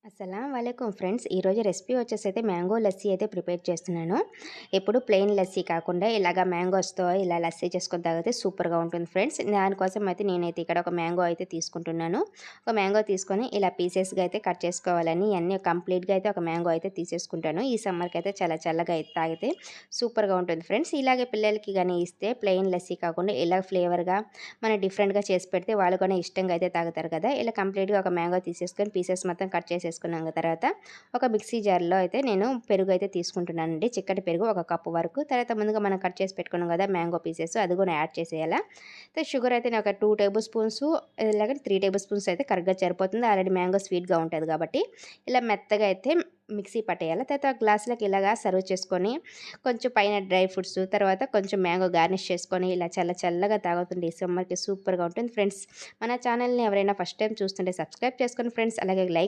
అస్సలం వాలేకుమ్ ఫ్రెండ్స్. ఈరోజు recipe వచ్చేసైతే mango lassi అయితే ప్రిపేర్ చేస్తున్నాను. ఎప్పుడు ప్లెయిన్ లస్సీ కాకుండా ఇలాగ మ్యాంగోస్‌తో ఇలా లస్సీ చేసుకొని తాగితే సూపర్‌గా ఉంటుంది ఫ్రెండ్స్. దానికోసం అయితే నేనైతే ఇక్కడ ఒక మ్యాంగో అయితే తీసుకుంటున్నాను. ఒక మ్యాంగో తీసుకొని ఇలా పీసెస్‌గా అయితే కట్ చేసుకోవాలని ఇయన్నీ కంప్లీట్‌గా అయితే ఒక మ్యాంగో అయితే తీసేసుకుంటాను. ఈ సమ్మర్‌కి అయితే చాలా చల్లగా అయితే తాగితే సూపర్‌గా ఉంటుంది ఫ్రెండ్స్. ఇలాగే పిల్లలకి గాని ఇస్తే ప్లెయిన్ లస్సీ కాకుండా ఇలా ఫ్లేవర్‌గా మనం డిఫరెంట్‌గా చేసి పెడితే వాళ్ళు కూడా ఇష్టంగా అయితే తాగుతారు కదా! ఇలా కంప్లీట్‌గా ఒక మ్యాంగో తీసేసుకొని పీసెస్ మొత్తం కట్ చేసేసుకున్నాక తర్వాత ఒక మిక్సీ జార్‌లో అయితే నేను పెరుగు అయితే తీసుకుంటున్నానండి. చిక్కటి పెరుగు ఒక కప్పు వరకు. తర్వాత ముందుగా మనం కట్ చేసి పెట్టుకున్నాం కదా మ్యాంగో పీసెస్ అది కూడా యాడ్ చేసేయాల. తర్వాత షుగర్ అయితే నేను ఒక 2 టేబుల్ స్పూన్స్ ఇలాగ 3 టేబుల్ స్పూన్స్ అయితే కరెక్ట్‌గా సరిపోతుంది. ఆల్రెడీ మ్యాంగో స్వీట్‌గా ఉంటది కాబట్టి ఇలా మెత్తగా అయితే మిక్సీ పట్టేయాలి. తర్వాత గ్లాస్‌లోకి ఇలాగా సర్వ్ చేసుకొని కొంచెం పైన డ్రై ఫ్రూట్స్ తర్వాత కొంచెం మ్యాంగో గార్నిష్ చేసుకొని ఇలా చల్లగా తాగుతుంటే ఈ సమ్మర్‌కి సూపర్‌గా ఉంటుంది ఫ్రెండ్స్. మన ఛానల్‌ని ఎవరైనా ఫస్ట్ టైమ్ చూస్తుంటే సబ్స్క్రైబ్ చేసుకోండి ఫ్రెండ్స్. అలాగే లైక్